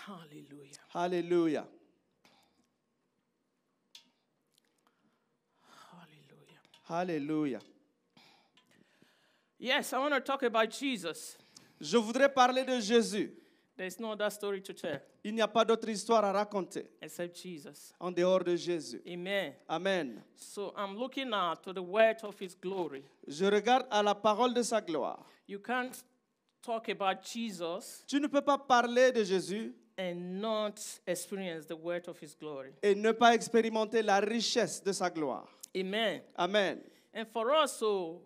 Hallelujah. Alléluia. Hallelujah. Alléluia. Yes, I want to talk about Jesus. Je voudrais parler de Jésus. There's no other story to tell Il n'y a pas d'autre histoire à raconter except Jesus. en dehors de Jésus. Amen. Amen. So I'm looking now to the word of his glory. Je regarde à la parole de sa gloire. You can't talk about Jesus Tu ne peux pas parler de Jésus and not experience the word of his glory. et ne pas expérimenter la richesse de sa gloire. Amen. Amen. And for us to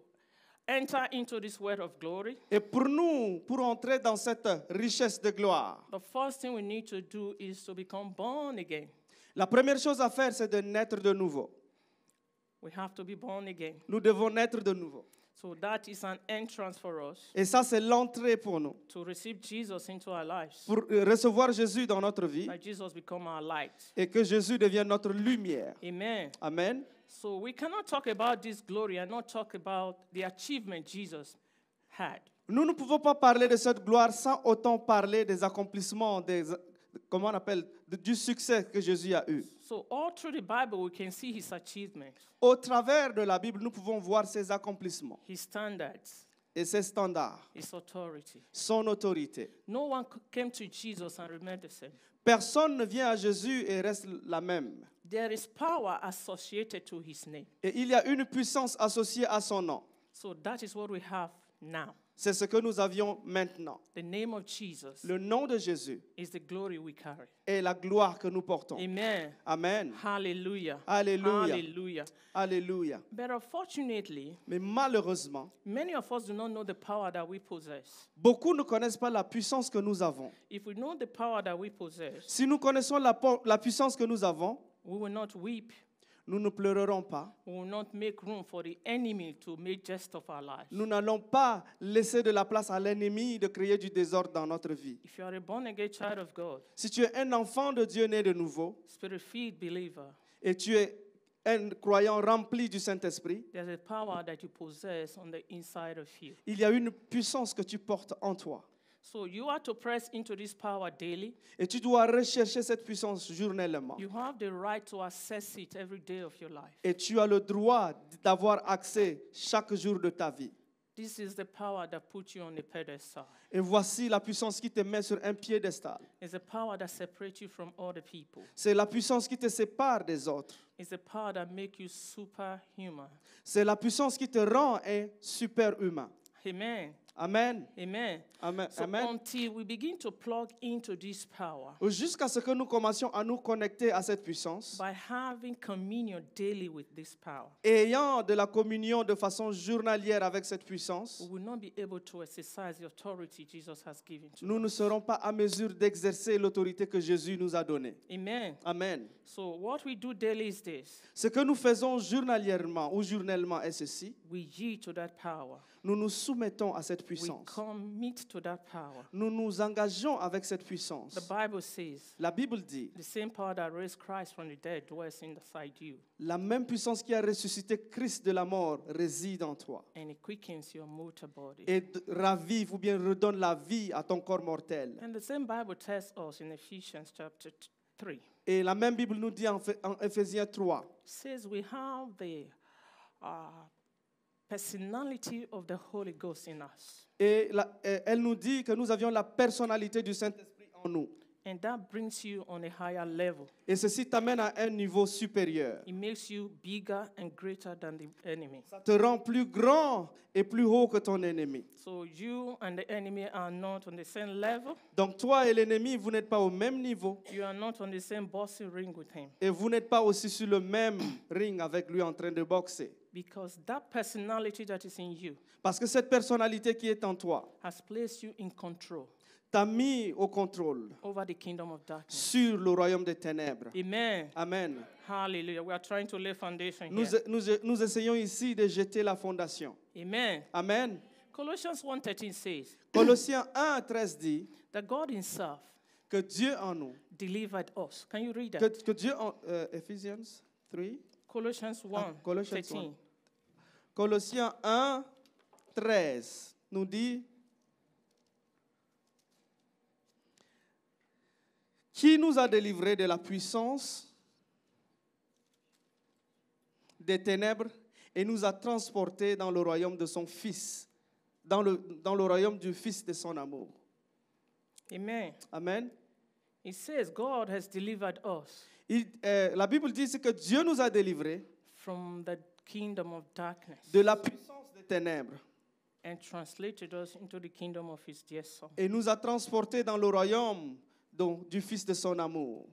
enter into this word of glory, Et pour nous, pour entrer dans cette richesse de gloire, the first thing we need to do is to become born again. la première chose à faire, c'est de naître de nouveau. We have to be born again. Nous devons naître de nouveau. So that is an entrance for us Et ça, c'est l'entrée pour nous. to receive Jesus into our lives. Pour recevoir Jésus dans notre vie That Jesus become our light. et que Jésus devienne notre lumière. Amen. Amen. So we cannot talk about this glory and not talk about the achievement Jesus had. Nous ne pouvons pas parler de cette gloire sans autant parler des accomplissements, comment on appelle, du succès que Jésus a eu. So all through the Bible, we can see his achievements, Au travers de la Bible, nous pouvons voir ses accomplissements his standards, et ses standards, his authority. son autorité. No one came to Jesus and remained the same. Personne ne vient à Jésus et reste la même. There is power associated to his name. Et il y a une puissance associée à son nom. So that is what we have now. C'est ce que nous avions maintenant. The name of Jesus Le nom de Jésus is the glory we carry. est la gloire que nous portons. Amen. Amen. Hallelujah. Alléluia. Hallelujah. Alléluia. But unfortunately, Mais malheureusement, many of us do not know the power that we possess. beaucoup ne connaissent pas la puissance que nous avons. If we know the power that we possess, Si nous connaissons la puissance que nous avons, we will not weep. nous ne pleurerons pas. We will not make room for the enemy to make jest of our lives. Nous n'allons pas laisser de la place à l'ennemi de créer du désordre dans notre vie. If you are a born-again child of God, Si tu es un enfant de Dieu né de nouveau spirit-filled believer, et tu es un croyant rempli du Saint-Esprit, there's a power that you possess on the inside of you. il y a une puissance que tu portes en toi. So you are to press into this power daily. Et tu dois rechercher cette puissance journellement. You have the right to access it every day of your life. Et tu as le droit d'avoir accès chaque jour de ta vie. This is the power that puts you on a pedestal. Et voici la puissance qui te met sur un piédestal. It's the power that separates you from other people. C'est la puissance qui te sépare des autres. It's the power that makes you superhuman. C'est la puissance qui te rend un super-humain. Amen. Amen. Amen. Amen. So Amen. until we begin to plug into this power Jusqu'à ce que nous commencions à nous connecter à cette puissance, by having communion daily with this power, et ayant de la communion de façon journalière avec cette puissance, we will not be able to exercise the authority Jesus has given to nous ne us. serons pas à mesure d'exercer l'autorité que Jésus nous a donnée. Amen. Amen. So what we do daily is this. Ce que nous faisons journalièrement ou journellement est ceci. We yield to that power. Nous nous soumettons à cette We puissance. commit to that power. Nous nous engageons avec cette puissance. The Bible says La Bible dit, the same power that raised Christ from the dead dwells inside you, la même puissance qui a ressuscité Christ de la mort réside en toi and it quickens your mortal body. et ravive ou bien redonne la vie à ton corps mortel. And the same Bible tells us in Ephesians chapter 3, Et la même Bible nous dit en Éphésiens 3, says we have the personality of the Holy Ghost in us. et elle nous dit que nous avions la personnalité du Saint-Esprit en nous. And that brings you on a higher level. Et ceci t'amène à un niveau supérieur. It makes you bigger and greater than the enemy. Ça te rend plus grand et plus haut que ton ennemi. So you and the enemy are not on the same level. Donc toi et l'ennemi, vous n'êtes pas au même niveau. You are not on the same boxing ring with him. Et vous n'êtes pas aussi sur le même ring avec lui en train de boxer. Because that personality that is in you Parce que cette personnalité qui est en toi has placed you in control t'a mis au contrôle over the kingdom of darkness. sur le royaume des ténèbres. Amen. Amen. Hallelujah. We are trying to lay foundation Nous, here. nous essayons ici de jeter la fondation. Amen. Amen. Colossians 1:13 says Colossiens 1:13 dit that God himself que Dieu en nous, delivered us. Can you read that? que Dieu en Ephesians 3, Colossians 1, Colossians 13. 1. Colossiens 1:13 nous dit qui nous a délivrés de la puissance des ténèbres et nous a transportés dans le royaume de son Fils, dans le royaume du Fils de son amour. Amen. Amen. It says God has delivered us La Bible dit que Dieu nous a délivrés from the kingdom of darkness de la puissance des ténèbres and translated us into the kingdom of his dear Son, et nous a transportés dans le royaume du Fils de son amour,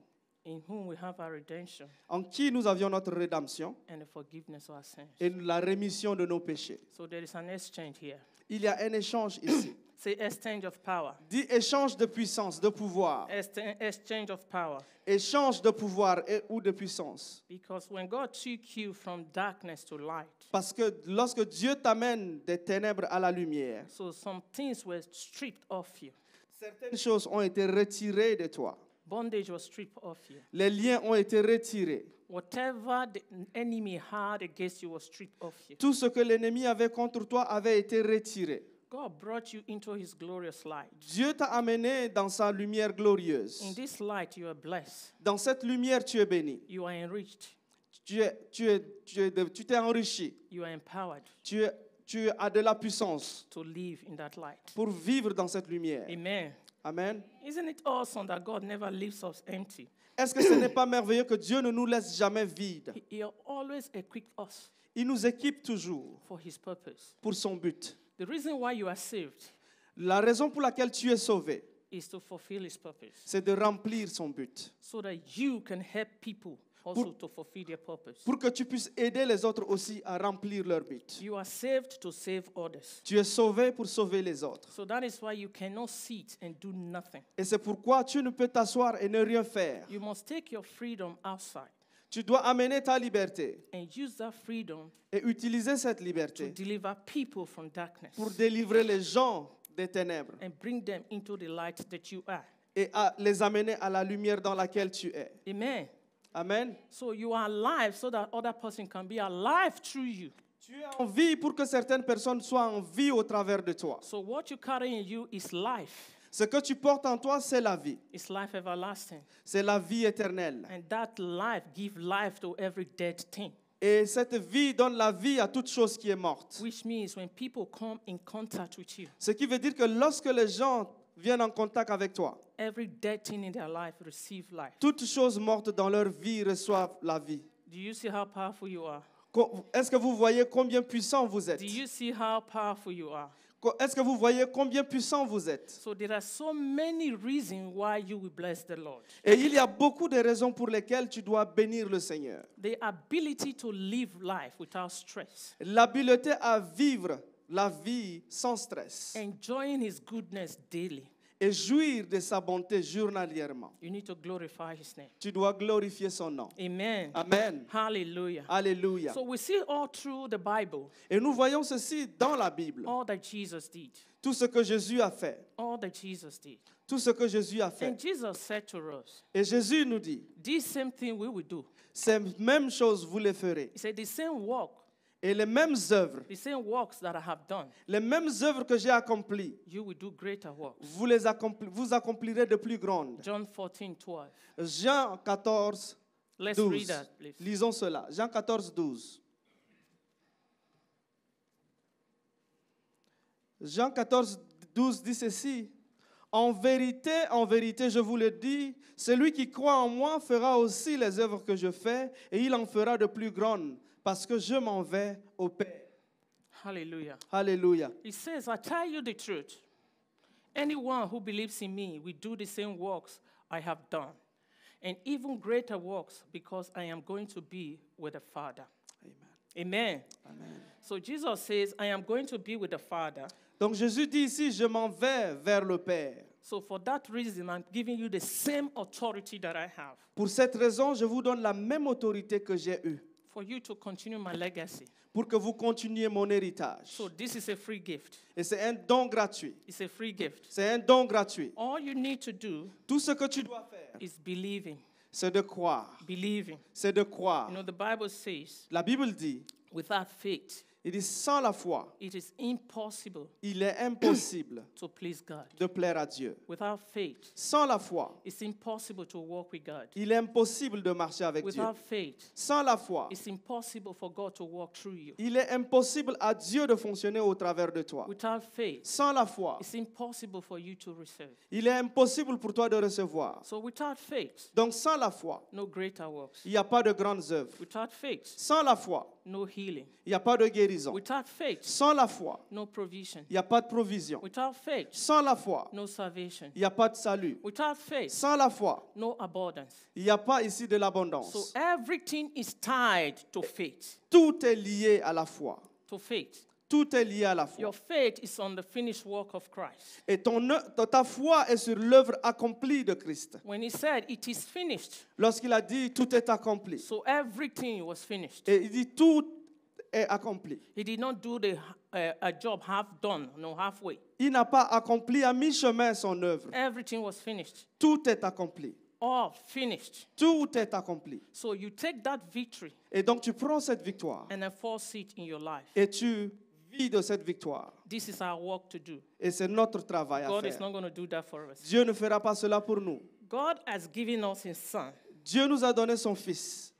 in whom we have our redemption en qui nous avions notre rédemption and the forgiveness of our sins. et la rémission de nos péchés. So there is an exchange here. Il y a un échange ici. Say exchange of power. Dit échange de puissance, de pouvoir. Exchange of power. Échange de pouvoir ou de puissance. Because when God took you from darkness to light, Parce que lorsque Dieu t'amène des ténèbres à la lumière, so some things were stripped off you. certaines choses ont été retirées de toi. Bondage was stripped off you. Les liens ont été retirés. Whatever the enemy had against you was stripped off you. Tout ce que l'ennemi avait contre toi avait été retiré. God brought you into his glorious light. Dieu t'a amené dans sa lumière glorieuse. In this light, you are blessed. Dans cette lumière, tu es béni. You are enriched. Tu t'es enrichi. You are empowered Tu as de la puissance to live in that light. pour vivre dans cette lumière. Amen. Amen. Isn't it awesome that God never leaves us empty? Est-ce que ce n'est pas merveilleux que Dieu ne nous laisse jamais vides? He always equipped us Il nous équipe toujours for his purpose. pour son but. The reason why you are saved La raison pour laquelle tu es sauvé, is to fulfill his purpose, c'est de remplir son but. so that you can help people also to fulfill their purpose. Pour que tu puisses aider les autres aussi à remplir leur but. You are saved to save others. Tu es sauvé pour sauver les autres. So that is why you cannot sit and do nothing. Et c'est pourquoi tu ne peux t'asseoir et ne rien faire. You must take your freedom outside Tu dois amener ta liberté and use that freedom et utiliser cette to liberté deliver people from darkness pour délivrer les gens des ténèbres and bring them into the light that you are. et à les amener à la lumière dans laquelle tu es. Amen. Amen. So you are alive so that other person can be alive through you. Tu es en vie pour que certaines personnes soient en vie au travers de toi. So what you carry in you is life. Ce que tu portes en toi, c'est la vie. It's life everlasting. C'est la vie éternelle. And that life gives life to every dead thing. Et cette vie donne la vie à toute chose qui est morte. Which means when people come in contact with you, Ce qui veut dire que lorsque les gens viennent en contact avec toi, every dead thing in their life receive life. toutes choses mortes dans leur vie reçoivent la vie. Do you see how powerful you are? Est-ce que vous voyez combien puissant vous êtes? Do you see how powerful you are? Est-ce que vous voyez combien puissant vous êtes? So there are so many reasons why you will bless the Lord. Et il y a beaucoup de raisons pour lesquelles tu dois bénir le Seigneur. The ability to live life without stress, L'habileté à vivre la vie sans stress enjoying his goodness daily. et jouir de sa bonté journalièrement. You need to glorify his name. Tu dois glorifier son nom. Amen. Amen. Hallelujah. Alléluia. So we see all through the Bible, Et nous voyons ceci dans la Bible. all that Jesus did. Tout ce que Jésus a fait. All that Jesus did. Tout ce que Jésus a And fait. Jesus said to us, Et Jésus nous dit, this same thing we will do. ces mêmes choses vous les ferez. He said, the same work, Et les mêmes œuvres, the same works that I have done, les mêmes œuvres que j'ai accomplies, you will do greater works. vous accomplirez de plus grandes. John 14:12. Jean 14, Let's 12. read that, please. Lisons cela. Jean 14, 12. Jean 14, 12 dit ceci. En vérité, je vous le dis, celui qui croit en moi fera aussi les œuvres que je fais, et il en fera de plus grandes, parce que je m'en vais au Père. Hallelujah. Alléluia. He says, I tell you the truth. Anyone who believes in me will do the same works I have done, and even greater works, because I am going to be with the Father. Amen. Amen. So Jesus says, I am going to be with the Father. Donc Jésus dit ici, je m'en vais vers le Père. So for that reason, I'm giving you the same authority that I have Pour cette raison, je vous donne la même autorité que j'ai eue, for you to continue my legacy. pour que vous continuiez mon héritage. So this is a free gift. Et c'est un don gratuit. It's a free gift. C'est un don gratuit. All you need to do Tout ce que tu dois faire, is believing. c'est de croire. Believing. C'est de croire. You know, the Bible says, La Bible dit, without faith, Il dit, sans la foi, it is impossible il est impossible to please God. de plaire à Dieu. Without faith, Sans la foi, it's impossible to walk with God. il est impossible de marcher avec Dieu. Without faith, Sans la foi, it's impossible for God to walk through you. il est impossible à Dieu de fonctionner au travers de toi. Without faith, Sans la foi, it's impossible for you to receive. il est impossible pour toi de recevoir. So without faith, Donc sans la foi, no greater works. il n'y a pas de grandes œuvres. Without faith, Sans la foi, no healing. il n'y a pas de guérison. Without faith, Sans la foi, no provision. il n'y a pas de provision. Without faith, Sans la foi, no salvation. il n'y a pas de salut. Without faith, Sans la foi, no abundance. il n'y a pas ici de So l'abondance. everything is tied to faith. Tout est lié à la foi. To faith. Tout est lié à la foi. Your faith is on the finished work of Christ. Et ta foi est sur l'œuvre accomplie de Christ. When he said it is finished, Lorsqu'il a dit tout est accompli. so everything was finished. Et il dit tout est accompli. He did not do a job half done, no halfway. Il n'a pas accompli à mi-chemin son œuvre. Everything was finished. Tout est accompli. All finished. Tout est accompli. So you take that victory Et donc tu prends cette victoire and enforce it in your life. et tu vis de cette victoire. This is our work to do. Et c'est notre travail à God is faire. not going to do that for us. Dieu ne fera pas cela pour nous. God has given us his son Dieu nous a donné son Fils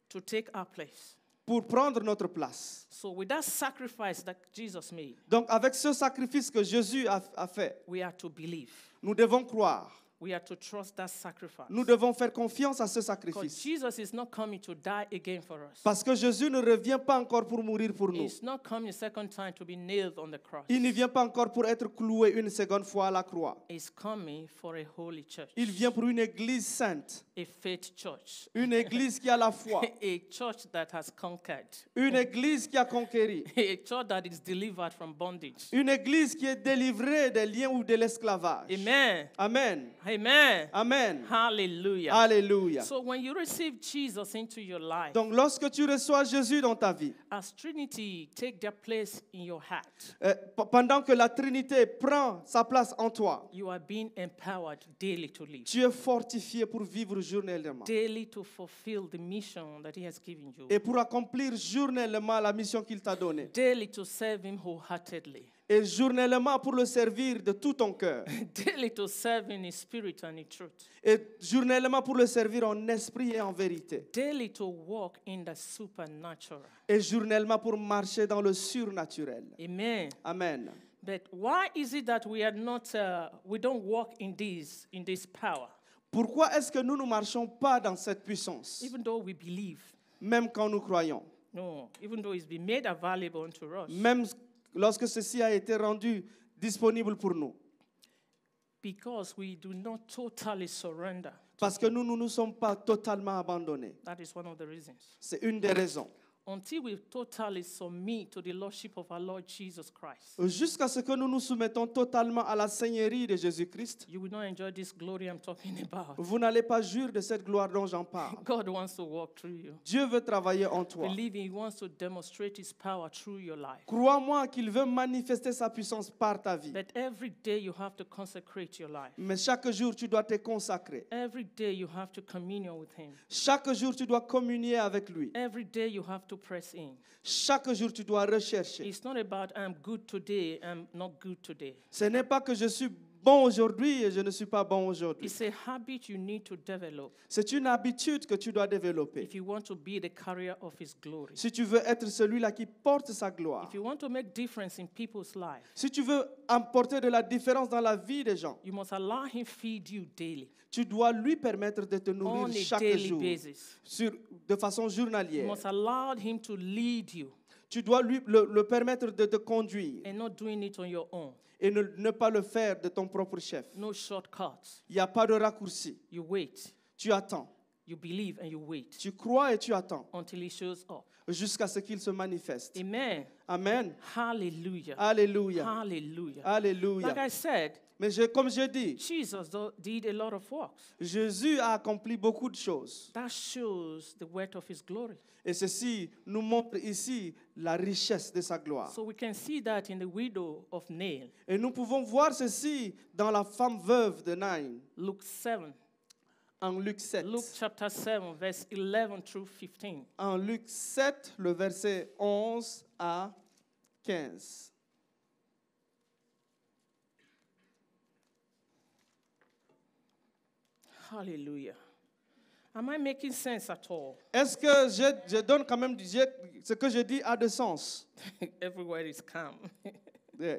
to take our place. pour prendre notre place. So with that sacrifice that Jesus made, Donc avec ce sacrifice que Jésus a fait, we are to believe. nous devons croire. We are to trust that sacrifice. Nous devons faire confiance à ce Because sacrifice. Jesus is not coming to die again for us. Parce que Jésus ne revient pas encore pour mourir pour nous. He's not coming a second time to be nailed on the cross. Il ne vient pas encore pour être cloué une seconde fois à la croix. He's coming for a holy church. Il vient pour une église sainte, A faith church. une église qui a la foi, A church that has conquered. une église qui a conquéri, A church that is delivered from bondage. une église qui est délivrée des liens ou de l'esclavage. Amen. Amen. Amen. Amen. Hallelujah. Alléluia. So when you receive Jesus into your life, Donc lorsque tu reçois Jésus dans ta vie, as Trinity take their place in your heart, pendant que la Trinité prend sa place en toi, you are being empowered daily to live. tu es fortifié pour vivre journellement Daily to fulfill the mission that he has given you. et pour accomplir journellement la mission qu'il t'a donnée. Daily to serve him wholeheartedly. Et journellement pour le servir de tout ton cœur. Daily to serve in his spirit and in truth. Et journellement pour le servir en esprit et en vérité. Daily to walk in the supernatural. Et journellement pour marcher dans le surnaturel. Amen. Amen. But why is it that we are not, we don't walk in this power, Pourquoi est-ce que nous ne marchons pas dans cette puissance, even though we believe? même quand nous croyons, No, even though it's been made available unto us. même lorsque ceci a été rendu disponible pour nous? Because we do not totally surrender. Parce que nous ne nous sommes pas totalement abandonnés. That is one of the reasons. C'est une des raisons. Until we totally submit to the Lordship of our Lord Jesus Christ, Jusqu'à ce que nous nous soumettons totalement à la Seigneurie de Jésus-Christ, you will not enjoy this glory I'm talking about. vous n'allez pas jouir de cette gloire dont j'en parle. God wants to walk through you. Dieu veut travailler en toi. Believe He wants to demonstrate His power through your life. Crois-moi qu'il veut manifester sa puissance par ta vie. That every day you have to consecrate your life. Mais chaque jour, tu dois te consacrer. Every day you have to communion with Him. Chaque jour, tu dois communier avec lui. Every day you have to press in. Chaque jour, tu dois rechercher. It's not about I'm good today, I'm not good today. Ce n'est pas que je suis bon aujourd'hui et je ne suis pas bon aujourd'hui. It's a habit you need to develop C'est une habitude que tu dois développer. if you want to be the carrier of His glory. Si tu veux être celui-là qui porte sa gloire. If you want to make difference in people's lives, Si tu veux apporter de la différence dans la vie des gens, you must allow Him feed you daily, tu dois lui permettre de te on nourrir a chaque daily jour, basis. de façon You journalière. must allow Him to lead you Tu dois lui le permettre de te conduire and not doing it on your own. et ne pas le faire de ton propre chef. No shortcuts. Il n'y a pas de raccourci. You wait, Tu attends. you believe, and you wait Tu crois et tu attends until He shows up. jusqu'à ce qu'il se manifeste. Amen. Amen. Hallelujah. Alléluia. Hallelujah. Like Alléluia. I said, Mais comme je dis, Jesus did a lot of works. Jésus a accompli beaucoup de choses. That shows the weight of His glory. Et ceci nous montre ici la richesse de sa gloire. So we can see that in the widow of Nain, Et nous pouvons voir ceci dans la femme veuve de Naïn, Luke 7. en Luc 7. Luke chapter 7, verse 11 through 15. En Luc 7, le verset 11 à 15. Hallelujah. Am I making sense at all? Est-ce que je donne quand même ce que je dis a de sens? Everywhere is calm. Yeah.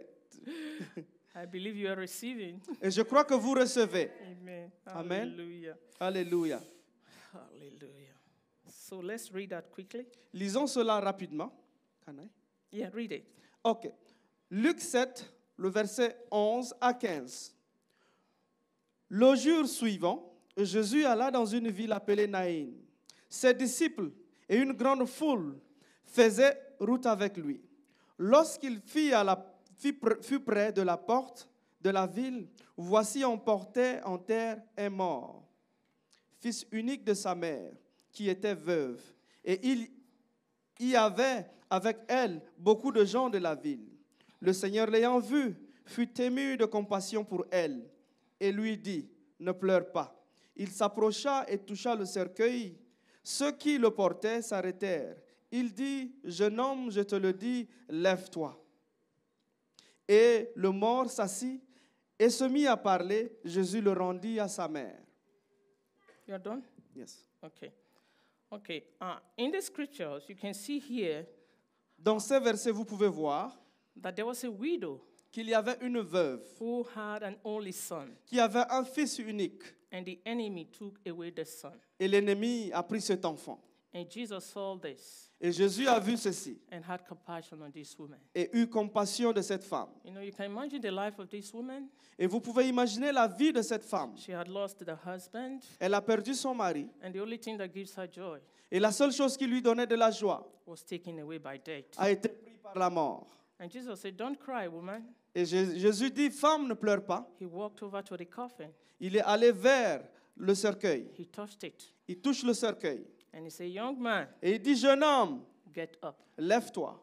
I believe you are receiving. Et je crois que vous recevez. Amen. Amen. Hallelujah. Alléluia. Hallelujah. So let's read that quickly. Lisons cela rapidement. Can I? Yeah, read it. Ok. Luc 7, le verset 11 à 15. Le jour suivant, Jésus alla dans une ville appelée Naïn. Ses disciples et une grande foule faisaient route avec lui. Lorsqu'il fut près de la porte de la ville, voici on portait en terre un mort, fils unique de sa mère, qui était veuve. Et il y avait avec elle beaucoup de gens de la ville. Le Seigneur l'ayant vue, fut ému de compassion pour elle et lui dit, ne pleure pas. Il s'approcha et toucha le cercueil. Ceux qui le portaient s'arrêtèrent. Il dit, jeune homme, je te le dis, lève-toi. Et le mort s'assit et se mit à parler. Jésus le rendit à sa mère. You're done? Yes. Okay. Okay. In the scriptures, you can see here Dans ces versets, vous pouvez voir that there was a widow qu'il y avait une veuve who had an only son, qui avait un fils unique. and the enemy took away the son. Et l'ennemi a pris cet enfant. And Jesus saw this Et Jésus a vu ceci and had compassion on this woman. et eut compassion de cette femme. You know, you can imagine the life of this woman. Et vous pouvez imaginer la vie de cette femme. She had lost the husband, Elle a perdu son mari. and the only thing that gives her joy Et la seule chose qui lui donnait de la joie was taken away by death. a été prise par la mort. And Jesus said, don't cry, woman. Et Jésus dit, femme, ne pleure pas. He walked over to the coffin. Il est allé vers le cercueil. He touched it. Il touche le cercueil. And he said, young man, Et il dit, jeune homme, get up. lève-toi.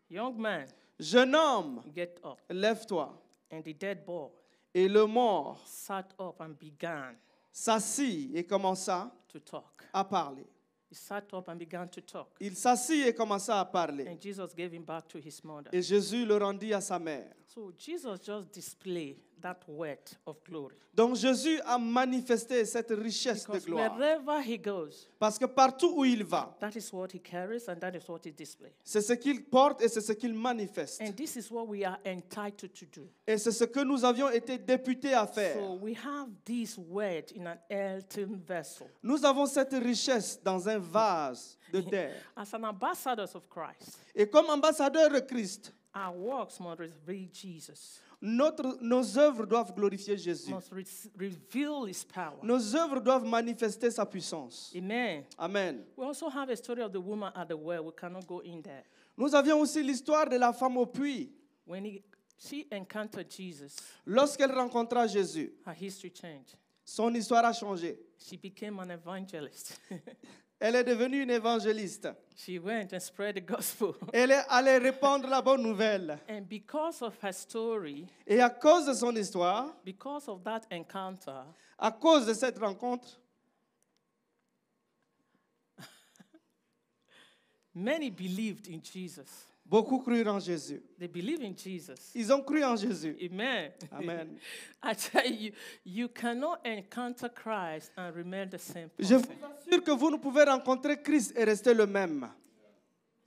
Young man, Jeune homme, get up. lève-toi. And the dead boy Et le mort sat up and began s'assit et commença to talk. à parler. He sat up and began to talk. Il s'assit et commença à parler. And Jesus gave him back to his mother. Et Jésus le rendit à sa mère. So Jesus just displayed that weight of glory. Donc Jésus a manifesté cette richesse de Because gloire. wherever he goes, Parce que partout où il va, that is what he carries and that is what he displays. c'est ce qu'il porte et c'est ce qu'il manifeste. And this is what we are entitled to do. Et c'est ce que nous avions été députés à faire. So we have this word in an earthen vessel. Nous avons cette richesse dans un vase de terre. As an ambassadors of Christ, Et comme ambassadeurs de Christ, our works must reveal Jesus, nos œuvres doivent glorifier Jésus. must reveal his power. Nos œuvres doivent manifester sa puissance. Amen. Amen. We also have a story of the woman at the well. We cannot go in there. Nous avions aussi l'histoire de la femme au puits. When she encountered Jesus, Lorsqu'elle rencontra Jésus, her history changed. son histoire a changé. She became an evangelist. Elle est devenue une évangéliste. She went and spread the gospel. Elle est allée répandre la bonne nouvelle. And because of her story, Et à cause de son histoire, because of that encounter, à cause de cette rencontre, many believed in Jesus. beaucoup crurent en Jésus. They believe in Jesus. Ils ont cru en Jésus. Amen. Amen. I tell you, you cannot encounter Christ and remain the same Je person. vous assure que vous ne pouvez rencontrer Christ et rester le même.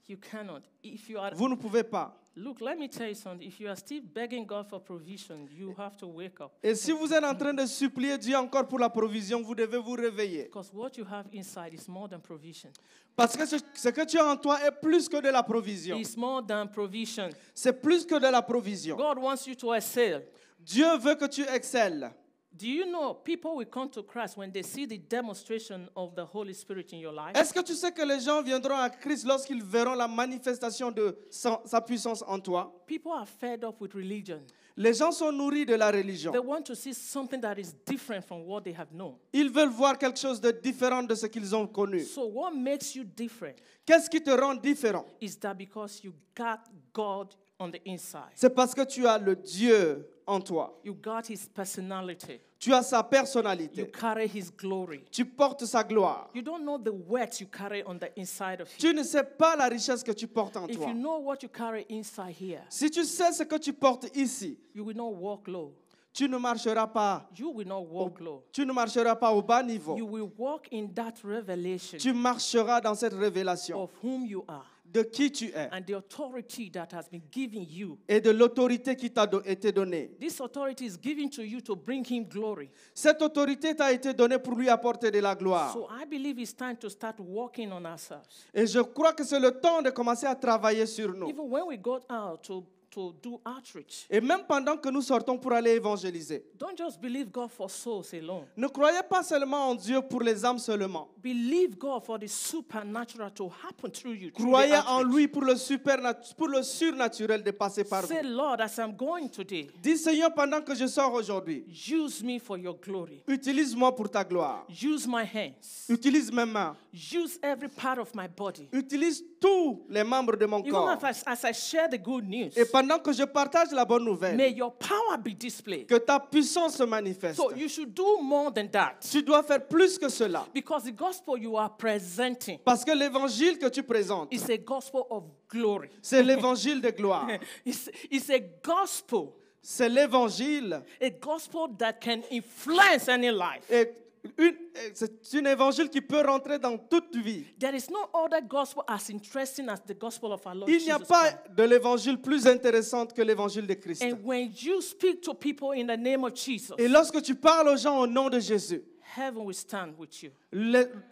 You cannot. If you are, Vous ne pouvez pas. look, let me tell you something. If you are still begging God for provision, you have to wake up. Et si vous êtes en train de supplier Dieu encore pour la provision, vous devez vous réveiller. Because what you have inside is more than provision. Parce que ce que tu as en toi est plus que de la provision. It's more than provision. C'est plus que de la provision. God wants you to excel. Dieu veut que tu excelles. Do you know people will come to Christ when they see the demonstration of the Holy Spirit in your life? Est-ce que tu sais que les gens viendront à Christ lorsqu'ils verront la manifestation de sa puissance en toi? People are fed up with religion. Les gens sont nourris de la religion. They want to see something that is different from what they have known. Ils veulent voir quelque chose de différent de ce qu'ils ont connu. So what makes you different Qu'est-ce qui te rend différent? is that because you got God on the inside. C'est parce que tu as le Dieu en toi. You got his personality. Tu as sa You personnalité. carry his glory. Tu portes sa gloire. You don't know the weight you carry on the inside of you. Tu ne sais pas la richesse que tu portes en If toi. you know what you carry inside here, Si tu sais ce que tu portes ici, you will not walk low. tu ne marcheras pas. You will not walk low. Tu ne marcheras pas au bas niveau. You will walk in that revelation Tu marcheras dans cette révélation of whom you are de qui tu es and the authority that has been given you. et de l'autorité qui t'a été donnée. This authority is given to you to bring him glory. Cette autorité t'a été donnée pour lui apporter de la gloire. So I believe it's time to start working on ourselves. Et je crois que c'est le temps de commencer à travailler sur nous. Even when we go out to do outreach, Et même pendant que nous sortons pour aller évangéliser, don't just believe God for souls alone. ne croyez pas seulement en Dieu pour les âmes seulement. Believe God for the supernatural to happen through you. through the Croyez en outreach. lui pour le surnaturel de passer par vous. Say, Lord, as I'm going today, Dis Seigneur, pendant que je sors aujourd'hui, use me for your glory. utilise-moi pour ta gloire. Use my hands. Utilise mes mains. Use every part of my body. Utilise tous les membres de mon Even corps. as I share the good news, Et pendant que je partage la bonne nouvelle, may your power be displayed. que ta puissance se manifeste. So you should do more than that. Tu dois faire plus que cela. Because the gospel you are presenting Parce que l'évangile que tu présentes, is a gospel of glory. c'est l'évangile de gloire. It's a gospel. C'est l'évangile. A gospel that can influence any life. C'est un évangile qui peut rentrer dans toute vie. There is no other gospel as interesting as the gospel of our Lord Il n'y a Jesus pas Christ. de l'évangile plus intéressant que l'évangile de Christ. And when you speak to people in the name of Jesus, Et lorsque tu parles aux gens au nom de Jésus, heaven will stand with you.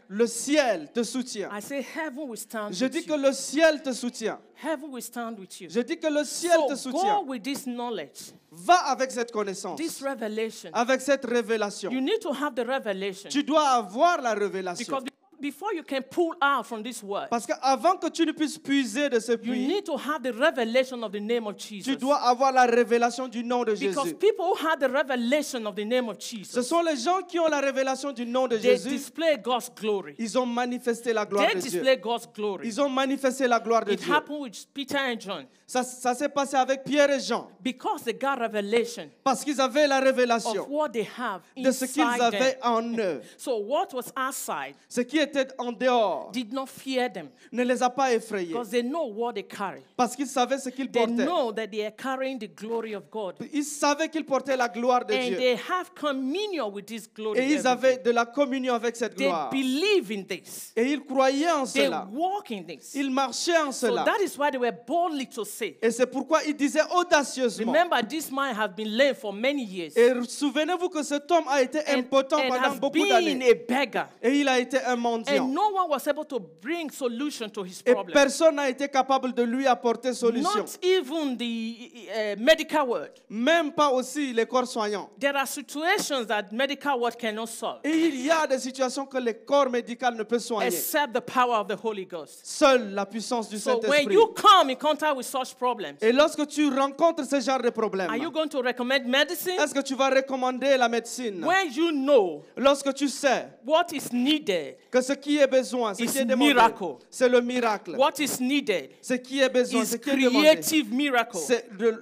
le ciel te soutient. I say heaven will stand Je with dis que you. le ciel te soutient. Heaven will stand with you. Je dis que le ciel te So soutient. go with this knowledge, Va avec cette connaissance, this revelation. avec cette révélation. You need to have the revelation. Tu dois avoir la révélation. Because before you can pull out from this word, Parce qu'avant que tu ne puisses puiser de ce you puits, need to have the revelation of the name of Jesus. tu dois avoir la révélation du nom de Because Jésus. people who have the revelation of the name of Ce Jesus, sont les gens qui ont la révélation du nom de they Jésus. display God's glory. Ils ont manifesté la gloire They de Dieu. display God's glory. Ils ont manifesté la gloire de It Dieu. happened with Peter and John Ça s'est passé avec Pierre et Jean. because they got revelation Parce qu'ils avaient la of révélation what they have de ce qu'ils inside avaient them. en eux. So what was outside Ce qui était en dehors did not fear them ne les a pas effrayés. because they know what they carry. Parce qu'ils savaient ce qu'ils They portaient. know that they are carrying the glory of God. Ils savaient qu'ils portaient la gloire de And Dieu. they have communion with this glory. Et ils every avaient day. de la communion avec cette They gloire. believe in this. Et ils croyaient en They cela. walk in this. Ils marchaient en So cela. that is why they were boldly to say. Et c'est pourquoi ils disaient audacieusement. Remember, this man has been lame for many years Et souvenez-vous que cet homme a été impotent and pendant has beaucoup been d'années. a beggar. Et il a été un mendiant. And no one was able to bring solution to his Et problem. personne n'a été capable de lui apporter solution. Not even the medical world. Même pas aussi les corps soignants. There are situations that medical world cannot solve Et il y a des situations que le corps médical ne peut soigner. except the power of the Holy Ghost. Seule la puissance du So when Saint-Esprit. you come in contact with such problems, Et lorsque tu rencontres ce genre de problèmes, are you going to recommend medicine? est-ce que tu vas recommander la médecine? When you know Lorsque tu sais what is needed, que ce qui est besoin, ce It's qui est demandé, miracle. c'est le miracle. what is needed Ce qui est besoin, is ce qui est demandé, creative miracle.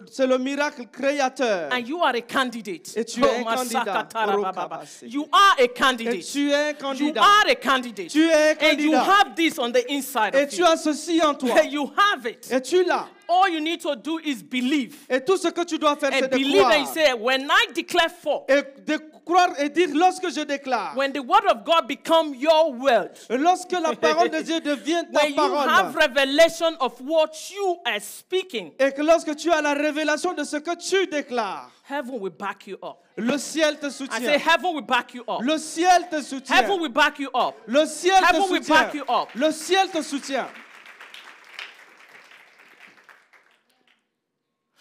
c'est le miracle créateur. And you are a candidate. Et tu es un candidat. Masakatara bababa. You are a Et candidate. tu es un You candidat. are a candidate. Tu es un And you candidat. have this on the inside Et of tu you. as ceci en toi. You have it. Et tu l'as. All you need to do is believe. Et tout ce que tu dois faire, c'est And de believe and croire. say, when I declare forth, Et de croire et dire lorsque je déclare. when the word of God become your word, Et lorsque la parole de Dieu devient ta when you have parole. revelation of what you are speaking, Et que lorsque tu as la révélation de ce que tu déclares, heaven will back you up. le ciel te I say, soutient. heaven will back you up. Le ciel te soutient. Heaven will back you up. Le ciel te Heaven will back soutient. you up. Le ciel te soutient.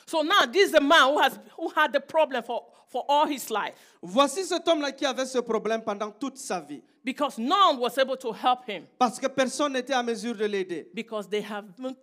So now this is a man who had the problem for all his life Voici cet homme-là qui avait ce problème pendant toute sa vie. because none was able to help him Parce que personne n'était à mesure de l'aider. because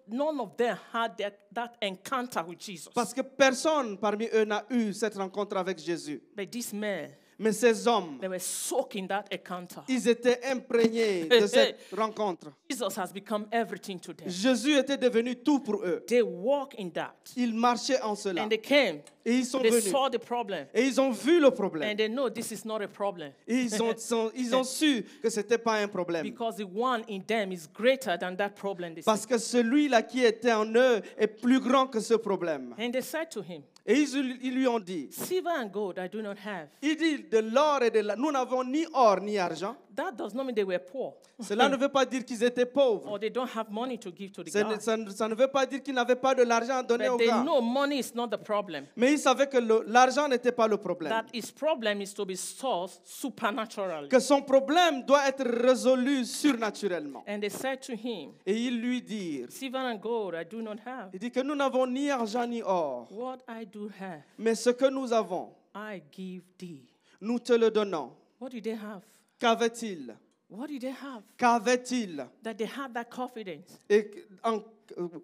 none of them had that encounter with Jesus. Parce que personne parmi eux n'a eu cette rencontre avec Jésus. But this man Mais ces hommes, they were soaked in that encounter. ils étaient imprégnés de cette rencontre. Jesus has become everything to them. Jésus était devenu tout pour eux. They walk in that. Ils marchaient en cela. And they came. Et ils sont They venus. saw the problem. Et ils ont vu le problème. And they know this is not a problem. Et ils ont su que ce n'était pas un problème. Because the one in them is greater than that problem. They Parce said. que celui-là qui était en eux est plus grand que ce problème. And they said to him, Et ils lui ont dit, silver and gold I do not have. il dit de l'or et de l'argent. Nous n'avons ni or ni argent. That does not mean they were poor. Cela ne veut pas dire qu'ils étaient pauvres. Or they don't have money to give to the Ça guy. ne veut pas dire qu'ils n'avaient pas de l'argent à donner But aux they gars. know money is not the problem. Mais ils savaient que l'argent n'était pas le problème. That his problem is to be solved supernaturally. Que son problème doit être résolu surnaturellement. And they said to him, Et ils lui dirent, silver and gold I do not have. il dit que nous n'avons ni argent ni or. What I do have, Mais ce que nous avons, I give thee. nous te le donnons. What did they have? Qu'avait-il? What did they have? Qu'avait-il? That they had that confidence Et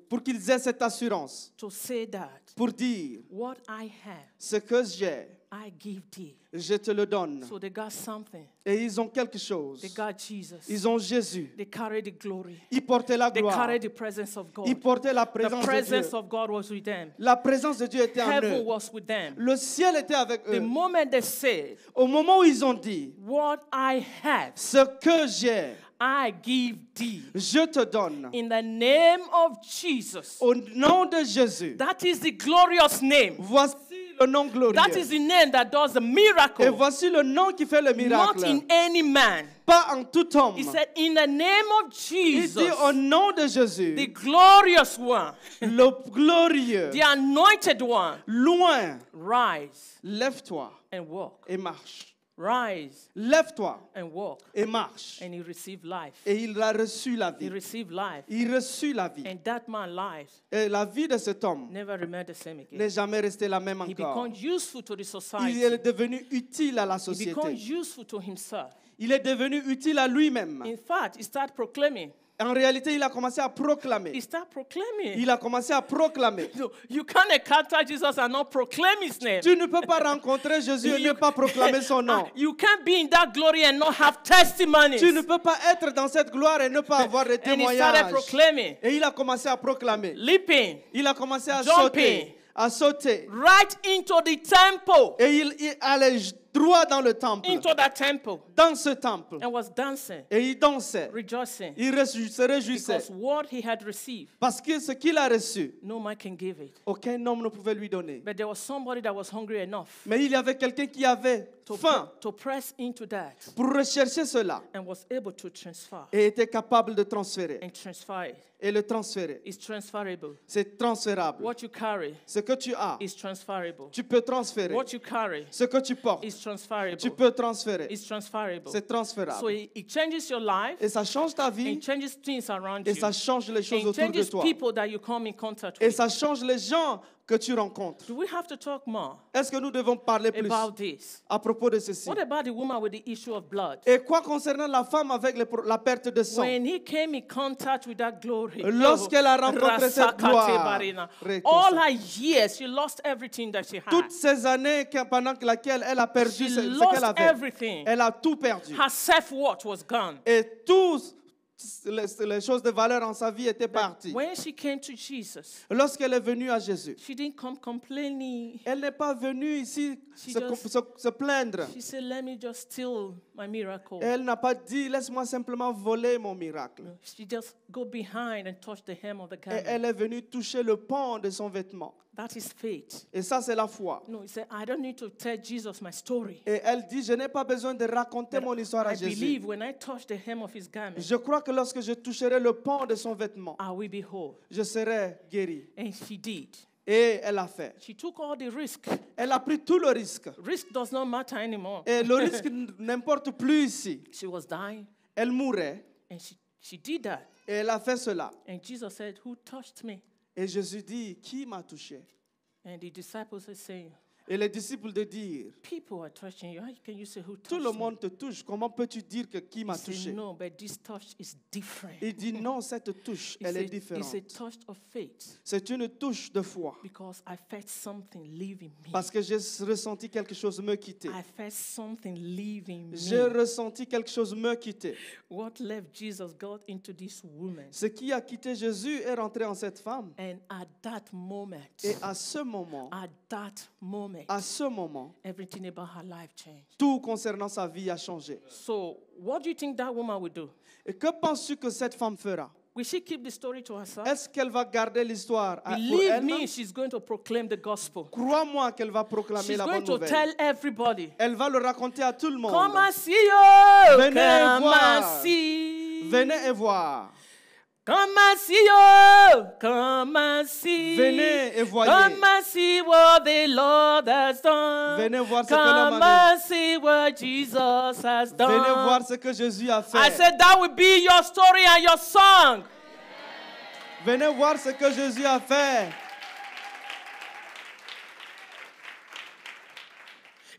pour qu'ils aient cette assurance, to say that pour dire, what I have, ce que j'ai, I give thee. je te le donne. So they got something. Et ils ont quelque chose. They got Jesus. Ils ont Jésus. They carried the glory. Ils portaient la They gloire. carried the presence of God. Ils portaient la The présence de presence Dieu. of God was with them. La présence de Dieu était en Heaven eux. was with them. Le ciel était avec The eux. moment they said, Au moment où ils ont dit, what I have, ce que j'ai, I give thee. je te donne. In the name of Jesus. Au nom de Jésus. That is the glorious name. Voici le nom glorieux. That is the name that does the Et miracle. voici le nom qui fait le Not miracle. in any man. Pas en tout homme. He said, in the name of Il Jesus, dit au nom de Jésus, the glorious one, le glorieux, the anointed one, loin, rise lève-toi and walk. et marche. Rise Lève-toi and walk. et marche. And he received life. Et il a reçu la He vie. received life. Il reçut la vie. And that man's life Et la vie de cet homme never remained the same again. n'est jamais restée la même He encore. became useful to the Il society. est devenu utile à la He became société. useful to himself. Il est devenu utile à lui-même. In fact, he started proclaiming. En réalité, il a commencé à He proclamer. started proclaiming. Il a commencé à proclamer. So you can't encounter Jesus and not proclaim his name. Tu ne peux pas rencontrer Jésus et ne pas proclamer son nom. You can't be in that glory and not have testimonies. Tu ne peux pas être dans cette gloire et ne pas avoir de And he started témoignages. proclaiming, Et il a commencé à proclamer. leaping Il a commencé à Jumping. sauter. À sauter. right into the temple, Et il allait droit dans le temple. into that temple, Dans ce temple. and was dancing, Et il dansait. rejoicing, Il se réjouissait. because what he had received, Parce que ce qu'il a reçu, no man can give it. aucun homme ne pouvait lui donner. But there was somebody that was hungry enough Mais il y avait quelqu'un qui avait faim to press into that pour rechercher cela and was able to transfer et était capable de transférer. and transfer it. Et le transférer. It's transferable. C'est transférable. What you carry Ce que tu as, is transferable. tu peux transférer. What you carry Ce que tu portes, is transferable. tu peux transférer. It's transferable. C'est transférable. So it changes your life, Et ça change ta vie and changes things around et you, ça change les choses and autour de changes toi. people that you come in contact Et with. ça change les gens que tu rencontres. Do we have to talk more Est-ce que nous devons parler plus about this? à propos de ceci? What about the woman with the issue of blood? Et quoi concernant la femme avec la perte de sang? When he came in contact with that glory, Lorsqu'elle a rencontré cette gloire, all her years, she lost everything that she had. toutes ces années pendant laquelle elle a perdu She ce qu'elle lost avait, everything. elle a tout perdu. Her self-worth was gone. Et toutes les choses de valeur en sa vie étaient parties. When she came to Jesus, Lorsqu'elle est venue à Jésus, she didn't come complaining. elle n'est pas venue ici She se plaindre. She said, let me just steal my miracle. Elle n'a pas dit, laisse-moi simplement voler mon miracle. She just go behind and touch the hem of the Et garment. elle est venue toucher le pan de son vêtement. That is faith. Et ça, c'est la foi. No, he said, I don't need to tell Jesus my story. Et elle dit, je n'ai pas besoin de raconter But mon histoire à I Jésus. believe when I touch the hem of his garment, Je crois que lorsque je toucherai le pan de son vêtement, I will be whole. je serai guéri. And she did. Et elle a fait. She took all the risk. Elle a pris tout le risque. Risk does not matter anymore. Et le risque n'importe plus ici. She was dying, Elle mourait and she did that. et elle a fait cela. And Jesus said, who touched me? Et Jésus dit, qui m'a touché? And the disciples are saying, Et les disciples de dire, people are touching you. How can you say who tout touched le me? monde te touche. Comment peux-tu dire que qui m'a He said, touché? no, but this touch is different. Il dit non, cette touche, He elle est said, différente. it's a touch of faith C'est une touche de foi. because I felt something leaving me. Parce que j'ai ressenti quelque chose me quitter. I felt something leaving J'ai me. ressenti quelque chose me quitter. What left Jesus got into this woman. Ce qui a quitté Jésus est rentré en cette femme. And at that moment, Et à ce moment, everything about her life changed. tout concernant sa vie a changé. So, what do you think that woman will do? Et que penses-tu que cette femme fera? Will she keep the story to herself? Est-ce qu'elle va garder l'histoire pour Believe elle? me, she's going to proclaim the gospel. Crois-moi qu'elle va proclamer She's la going bonne to nouvelle. tell everybody. Elle va le raconter à tout le monde. Come and see you. Venez Come voir. and see. Venez et voir. Come and see you. Come and see. Venez et voyez. Come and see what the Lord has done. Venez voir ce que l'homme Come a and see what Jesus has done. Venez voir ce que Jésus a fait. I said that will be your story and your song. Venez voir ce que Jésus a fait.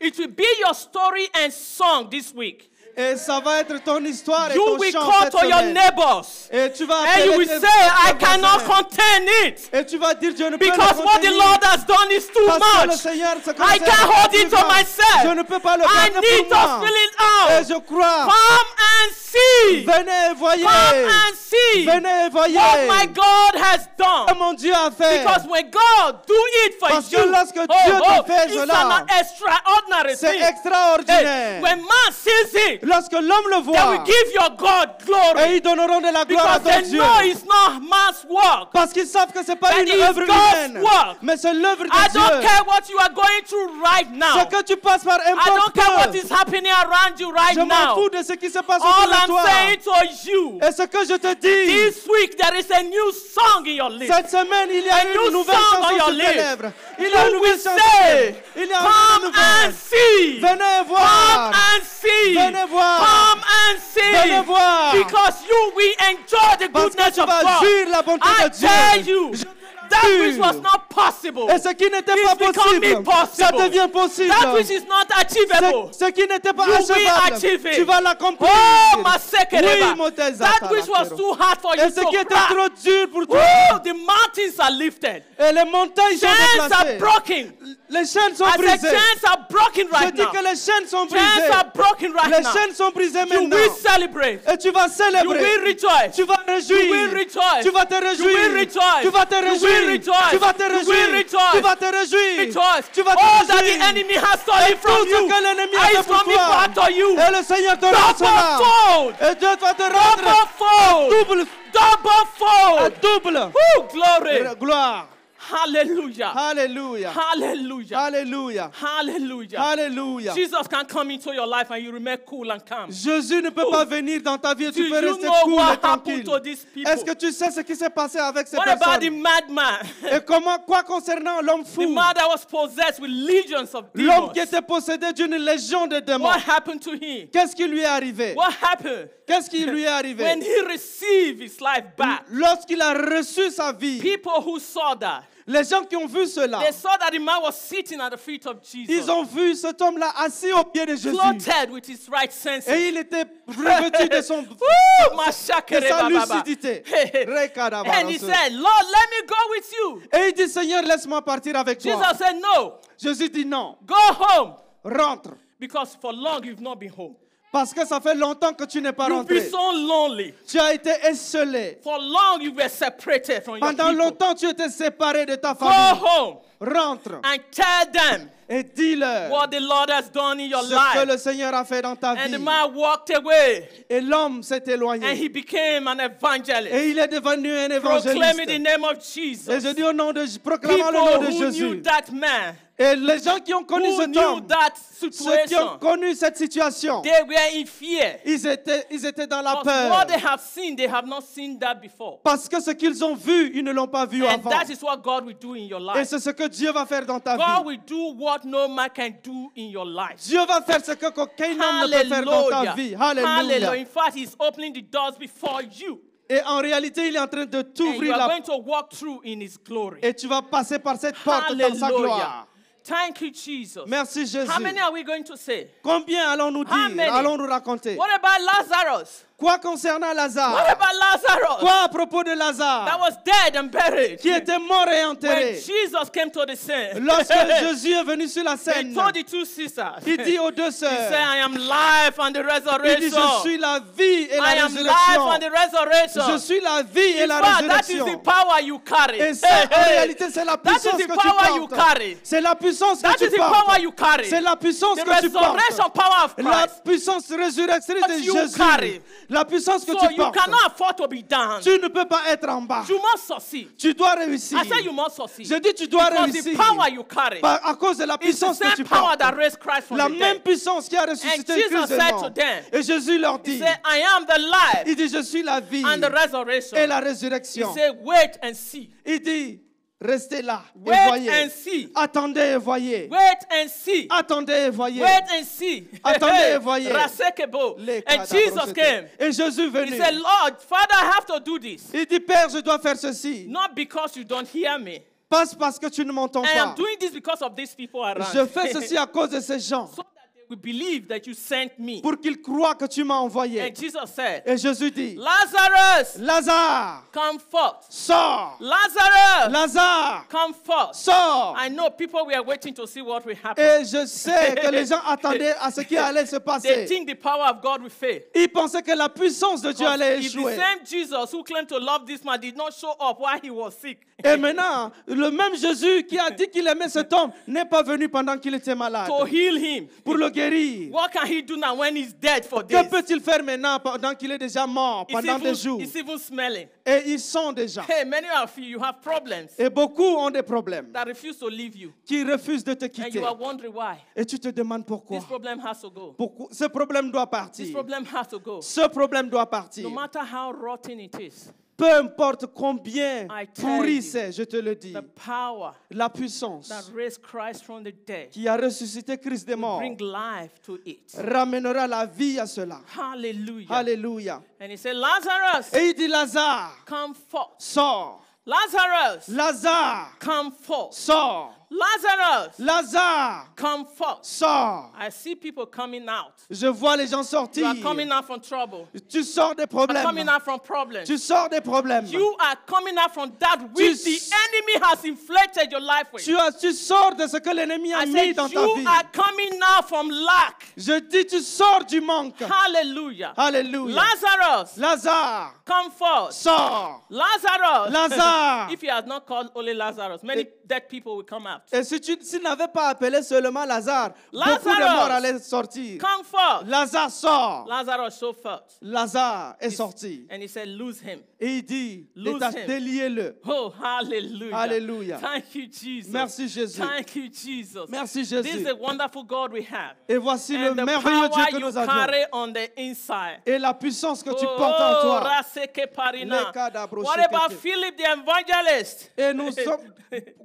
It will be your story and song this week. Et ça va être ton histoire et You ton will chant call cette to your semaine. neighbors. Et tu vas And appeler you will tes- say, I tes cannot voisins. contain it. Et tu vas dire, je ne peux Because le what the contenir. Lord has done is too Parce que le much. Seigneur, ce que I le Seigneur can't a hold fait it to pour moi, myself. Je ne peux pas le I garder need pour to moi. fill it Et out. je crois. Come and see. Venez et voyez. Come and see Venez et voyez. what my God has Que done. mon Dieu a fait. Because when God do it for Parce que you, lorsque Dieu te fait it's cela, an extraordinary C'est thing. extraordinaire. Hey, when man sees it, Lorsque l'homme le they will voit, give your God et glory. ils donneront de la gloire à Because ton they Dieu. know it's not man's work. Parce qu'ils savent que ce n'est pas That une is œuvre God's humaine, work. mais c'est l'œuvre I de don't Dieu. care what you are going through right now. Ce que tu passes par I don't importe care what peu. is happening around you right Je m'en now. fous de ce qui se passe All autour de I'm toi. saying to you, Et ce que je te dis, this week there is a new song in your list. cette semaine, il y a A new une nouvelle song on chanson your sur tes lips. lèvres. Il y a une You nouvelle will chanson. say, Il y a une come nouvelle. and see. Venez Come voir. and see. Venez voir. Come and see. Venez voir. Because you will enjoy the Parce que goodness tu of vas God. jouir la bonté I de Dieu. tell you, Je that jure. which was not possible, Et ce qui n'était is pas becoming possible, ça possible. devient possible. That which is not achievable, Ce qui n'était pas you will achevable, achieve it. tu vas l'accomplir. Oh, Oui, Masekereba. Moteza That which was Tarakero. too hard for you Et ce qui to était crack. trop dur pour toi, Oh, the mountains are lifted. et les montagnes sont Chains are déplacées. broken. Les chaînes sont I said brisées. chains are broken Je right dis now. que les chaînes sont Chains brisées. are broken right Les now. chaînes sont brisées You maintenant. will celebrate. Et tu vas You célébrer. will rejoice. Tu vas réjouir. You will rejoice. Tu vas te You will réjouir. rejoice. Tu vas te You will réjouir. rejoice. Tu vas te You will réjouir. rejoice. Tu vas te réjouir. Rejoice. Tu vas te All that the réjouir. enemy has stolen Et from tout ce you que l'ennemi a is fait pour coming toi. back to you. Et le Seigneur te rend cela. Double fold. Et Dieu va te Double rendre fold. double, Double fold. double. Woo, glory. Gloire. Hallelujah. Alléluia. Hallelujah. Alléluia. Hallelujah. Alléluia. Jesus can come into your life and you remain cool and calm. Jésus ne peut pas venir dans ta vie et tu Do peux you rester know cool et what tranquille. happened to these people? Est-ce que tu sais ce qui s'est passé avec ces What about the personnes? madman? Et quoi concernant l'homme The fou? man that was possessed with legions of L'homme demons. qui était possédé d'une légion de démons. What happened to him? Qu'est-ce qui lui est arrivé? What happened? Qu'est-ce qui lui est When arrivé? he received his life back, Lorsqu'il a reçu sa vie, people who saw that, les gens qui ont vu cela, they saw that the man was sitting at the feet of Jesus, ils ont vu cet homme-là assis au pied de Jésus. clothed with his right senses. Et il était revêtu de sa lucidité. And he said, Lord, let me go with you. Et il dit, Seigneur, laisse-moi partir avec toi. Jesus said, no, Jésus dit non, go home. rentre. Because for long you've not been home. Parce que ça fait longtemps que tu n'es pas You've been rentré. so lonely. Tu as été esselé. For long you were separated from your Pendant people. longtemps, tu étais séparé de ta Go famille. home Rentre and tell them et dis-leur what the Lord has done in your ce que life. le Seigneur a fait dans ta And the vie. man walked away Et l'homme s'est and éloigné. he became an evangelist. Et il est devenu un Proclaiming the évangéliste. name of Et Jesus. je dis au nom de proclamant le nom People de who knew Jésus. that man, Et les gens qui ont connu who cet knew homme, that ceux qui ont situation, connu cette situation, they were in fear. ils étaient dans la Because peur. what they have seen, they have not seen that before. Parce que ce qu'ils ont vu, ils ne l'ont pas vu And avant. that is what God will do in your Et life. c'est ce que Dieu va faire dans ta God vie. will do what no man can do in your life. Dieu va faire ce qu'aucun homme ne peut faire dans ta Hallelujah. vie. Hallelujah. Alléluia. In fact, He's opening the doors before you. Et en réalité, il est en train de And you t'ouvrir are la going to walk through in His glory. et tu vas passer par cette porte dans sa Hallelujah. gloire. Thank you, Jesus. Merci Jésus. How many are we going to say? Combien allons-nous How dire? many? Allons-nous raconter? What about Lazarus? Quoi concernant What Lazare? about Lazarus? Quoi à propos de That Lazare? was dead and buried. Qui était mort et When enterré. Jesus came to the scene, Lorsque Jésus est venu sur la he scène, told the two sisters, il dit aux deux he said, sœurs, I am life and the il dit, resurrection. je suis la vie et I la am life résurrection. and the resurrection. Je suis la vie et In la fact, that is the résurrection. power you carry. Et ça, en réalité, c'est la That is puissance the que tu power you portes. carry. C'est la puissance That que is tu the power portes. you carry. C'est la puissance The que tu resurrection portes. power of La Christ. puissance résurrectrice What de you Jésus. carry. La puissance que So tu you portes. cannot afford to be down. Tu ne peux pas être en bas. You must succeed. Tu dois réussir. I say you must succeed. Je dis tu dois Because réussir. the power you carry À cause de la is the puissance que same tu power portes. that raised Christ from La the même dead. puissance qui a And ressuscité Jesus Christ des said morts. to them, Et Jésus leur he dit, said, I am the life il dit, je suis la vie and the resurrection. et la He résurrection. said, wait and see. Il dit, restez là et Wait voyez. and see. Attendez et voyez. Wait and see. Attendez et voyez. Wait and see. Attendez et voyez. Rasekebo. Les And Jesus cadavres came. Et Jésus He venu. said, Lord, Father, I have to do this. Il dit, Père, je dois faire ceci. Not because you don't hear me. Pas parce que tu ne m'entends I am pas. doing this because of these people around. Je fais ceci à cause de ces gens. So that they will believe that you sent me. Pour qu'ils croient que tu m'as envoyé. And Jesus said, Et Jésus dit, Lazarus, Lazare, come forth. sors. Lazarus, Lazare, come forth. sors. I know people were waiting to see what will happen. Et je sais que les gens attendaient à ce qui allait se They passer. think the power of God will fail. Ils pensaient que la puissance de Dieu allait If the échouer. same Jesus who claimed to love this man did not show up while he was sick, Et maintenant, le même Jésus qui a dit qu'il aimait cet homme n'est pas venu pendant qu'il était malade to heal him, pour le guérir. what can he do now when he's dead for Que days? peut-il faire maintenant pendant qu'il est déjà mort pendant des jours? It's even smelling. Et ils sont déjà. Hey, many of you have problems Et beaucoup ont des problèmes that refuse to leave you. qui refusent de te And quitter. you are wondering why. Et tu te demandes pourquoi. This problem has to go. Pourquoi? Ce problème doit This partir. problem has to go. Ce problème doit partir. No matter how rotten it is, Peu importe combien I tell pourri you, c'est, je te le dis. the power La puissance that raised Christ from the dead qui a ressuscité Christ des morts bring life to it. ramènera la vie à cela. Hallelujah. Alléluia. And he said, Lazarus, Et il dit, Lazare, come forth. sors. Lazarus, Lazare, come forth. sors. Lazarus, Lazare, come forth. sors. I see people coming out. Je vois les gens You sortir. are coming out from trouble. Tu sors des You are coming problèmes. out from problems. Tu sors des problèmes. You are coming out from that which the enemy has inflated your life with. Tu sors de ce que l'ennemi a I mis said, dans ta you vie. are coming out from lack. Je dis, tu sors du manque. Hallelujah. Alléluia. Lazarus, Lazare, come forth. sors. Lazarus. Lazare. If he has not called only Lazarus, many dead people will come out. Et si tu n'avais pas appelé seulement Lazare, beaucoup de Lazarus. morts allaient sortir. Come forth. Lazare sort. Lazarus so forth. Lazare est sorti. And he said, lose him. Et il dit, Lose him. déliez-le. Oh, hallelujah. Hallelujah. Thank you, Jesus. Merci Jésus. Thank you, Jesus. Merci This is Jésus. a wonderful God we have. Et voici le And the merveilleux Dieu power que you nous avons. carry on the inside. Et la puissance que tu portes en toi. Raseke Parina. Les cadabres What about shekete. Philip the evangelist? Et nous sommes,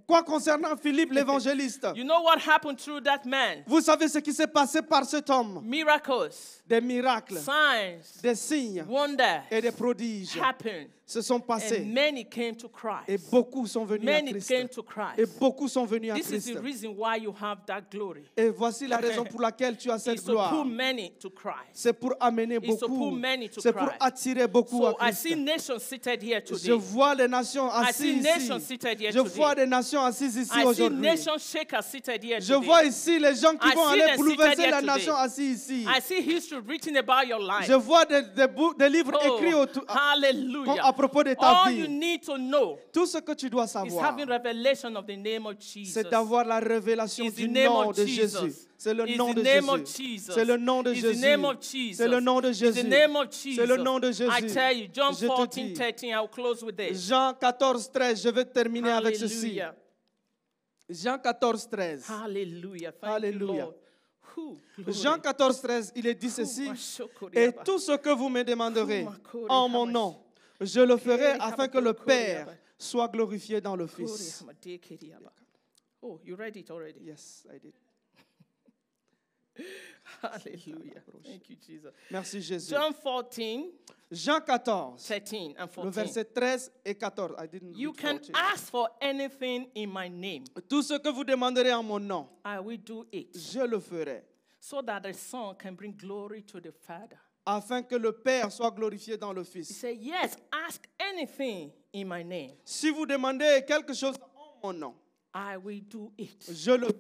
quoi concernant Philippe l'évangéliste, You know what happened through that man? vous savez ce qui s'est passé par cet homme? Miracles, Des miracles, signs, des signes wonders et des prodiges happened. se sont passés. And many came to Et Christ. beaucoup sont venus à Many Christ. came to Et Christ. beaucoup sont venus à This is Christ. the reason why you have that glory. Et voici la raison pour laquelle tu as cette It's to gloire. pull many to Christ. C'est pour amener It's to beaucoup. pull many to C'est pour Christ. attirer beaucoup à So I Christ. see nations seated here Je today. vois les nations I see assises nations ici. seated here Je vois today. des nations assises ici I see aujourd'hui. nation shakers seated here Je today. vois ici les gens qui I vont see aller them seated bouleverser here la today. nation assise ici. I see history written about your life. Je vois des livres écrits Oh, à hallelujah. propos de ta All you vie. need to know Tout ce que tu dois is savoir, having revelation of the name of Jesus. c'est d'avoir la révélation It's the du name nom of de Jesus. Jésus. C'est le It's nom the de name of Jésus. Jesus. C'est le nom de It's the Jésus. name of Jesus. C'est le nom de It's Jésus. the name of C'est Jesus. le nom de Jésus. I tell you, John Je te 14, dis. 13, I'll close with this. Jean 14, 13, je vais terminer avec ceci. Hallelujah. Jean 14, 13. Hallelujah. Thank Alléluia. you, Lord. Glory. Jean 14, 13, il est dit ceci. Et tout ce que vous me demanderez en mon nom, je le ferai afin que le Père soit glorifié dans le Fils. Oh, you read it already. Yes, I did. Hallelujah. Thank you, Jesus. Merci Jésus. John 14, Jean 14, 13 and le 14. verset 13 et 14. I didn't You read can 14. ask for anything in my name. Tout ce que vous demanderez en mon nom, I will do it, je le ferai, so that the Son can bring glory to the Father. afin que le Père soit glorifié dans le He Fils. said, yes, ask anything in my name. Si vous demandez quelque chose en mon nom, I will do it. je le ferai.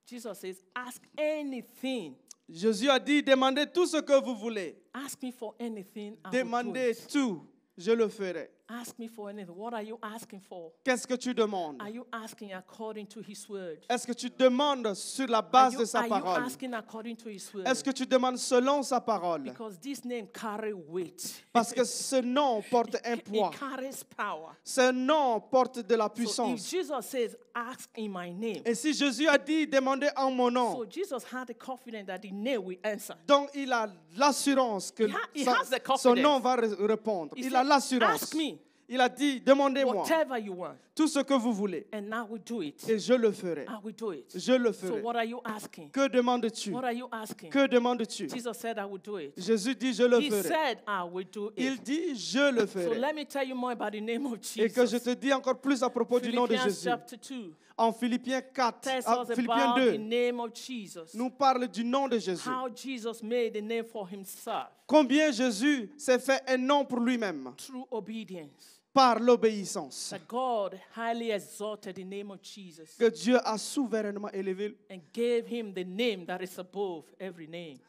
Jesus says, ask anything. Jésus a dit, demandez tout ce que vous voulez. Ask me for anything. I will do Demandez it. tout, je le ferai. Ask me for anything. What are you asking for? Qu'est-ce que tu demandes? Are you asking according to His word? Est-ce que tu demandes sur la Are base you, de sa are you parole? asking according to His word? Est-ce que tu demandes selon sa parole? Because this name carry weight. Parce que ce nom porte un poids. It carries power. Ce nom porte de la So if puissance. Jesus says, ask in my name, Et si Jésus a dit, demandez en mon nom, so Jesus had the confidence that the name will answer. donc il a l'assurance que He has the son confidence. nom va répondre. He Il said, a l'assurance. ask me Il a dit, demandez-moi whatever you want, tout ce que vous voulez and I will do it. et je le ferai. I will do it. Je le So ferai. what are you asking? Que demandes-tu? What are you asking? Que demandes-tu? Jesus said, I will do it. Jésus dit, je le He ferai. said, I will do Il it. dit, je le So ferai. let me tell you more about the name of Et que je Jesus. te dis encore plus à propos du nom de Philippians Jésus. chapter 2 En Philippiens 4, tells ah, us Philippiens about the 2, name of Jesus. nous parle du nom de Jésus. How Jesus made a name for himself Combien Jésus s'est fait un nom pour lui-même through obedience. par l'obéissance. That God highly exalted the name of Jesus Que Dieu a souverainement élevé. and gave him the name that is above every name.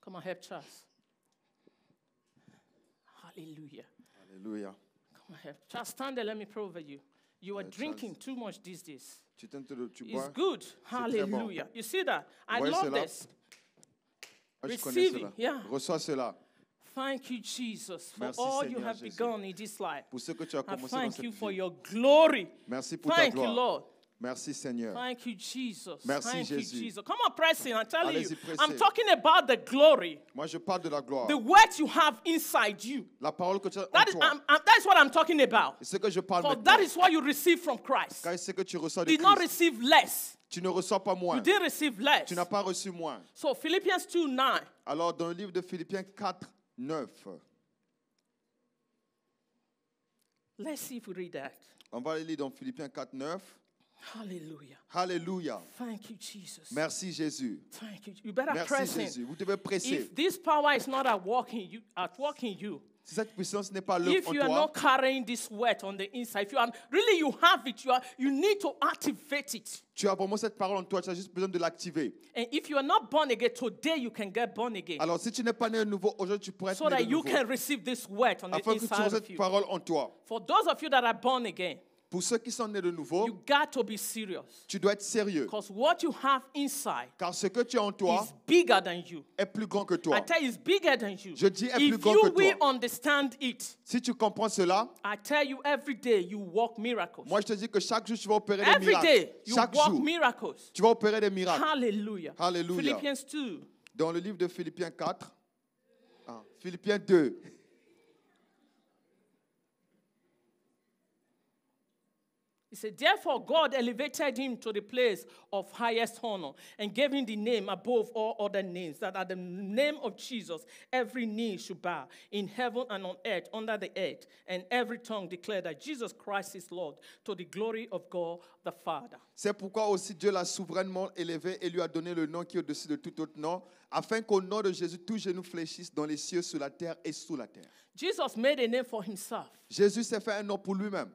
Come on, help Charles. Hallelujah. Alléluia. Come on, help Charles. Stand there, let me pray over you. You are drinking too much these days. Tu It's bois. good. très bon. Hallelujah. You see that? I voyez love cela? this. Moi, je connais Receiving, cela. yeah. Reçois cela. Thank you, Jesus, for Merci, all Seigneur you have Jésus. begun in this life. Pour ce que tu as I commencé dans thank cette you for vie. your glory. Merci pour ta Thank you, gloire. Lord. Merci Seigneur. Thank you, Jesus. Merci, Thank Jésus. you, Jesus. Come on, press in. I'm telling you. Allez-y, pressez. I'm talking about the glory, Moi je parle de la gloire. the words you have inside you. La parole que tu as en That is, toi. that is what I'm talking about. Et ce que je parle For maintenant. that is what you receive from Christ. Car c'est ce que tu reçois de Did not Christ. receive less. Tu ne reçois pas You moins. didn't receive less. Tu n'as pas reçu moins. So Philippians 2:9. Alors dans le livre de Philippiens 4, 9, Let's see if we read that. on va le lire dans Philippiens 4, 9. Hallelujah. Alléluia. Thank you, Jesus. Merci Jésus. Thank you. You better Merci press in. Jésus. Vous devez presser. If this power is not at work in you, Si cette puissance n'est pas l'œuvre if en you are toi, not carrying this weight on the inside, if you are really you have it, you need to activate it. tu as vraiment cette parole en toi, tu as juste besoin de l'activer. And if you are not born again, today you can get born again. Alors si tu n'es pas né de nouveau, aujourd'hui tu pourrais être So né that de you nouveau. can receive this weight on the Afin que tu inside aies of cette you. parole en toi. For those of you that are born again, Pour ceux qui sont nés de nouveau, you got to be serious. tu dois être sérieux. Because what you have inside Car ce que tu as en toi is bigger than you. est plus grand que I toi. tell you, it's bigger than you. Je dis est plus If grand you que will toi. understand it, Si tu comprends cela, I tell you, every day you walk miracles. moi je te dis que chaque jour tu vas opérer des Every day miracles. you Chaque walk jour, miracles. tu vas opérer des miracles. Hallelujah. Hallelujah. Philippians 2. Dans le livre de Philippiens 4, Philippiens 2, He said, therefore God elevated him to the place of highest honor and gave him the name above all other names, that at the name of Jesus every knee should bow in heaven and on earth, under the earth, and every tongue declare that Jesus Christ is Lord, to the glory of God the Father. c'est pourquoi aussi Dieu l'a souverainement élevé et lui a donné le nom qui est au-dessus de tout autre nom, afin qu'au nom de Jésus, tous genoux fléchissent dans les cieux, sur la terre et sous la terre. Jesus made a name for himself. Jésus s'est fait un nom pour lui-même.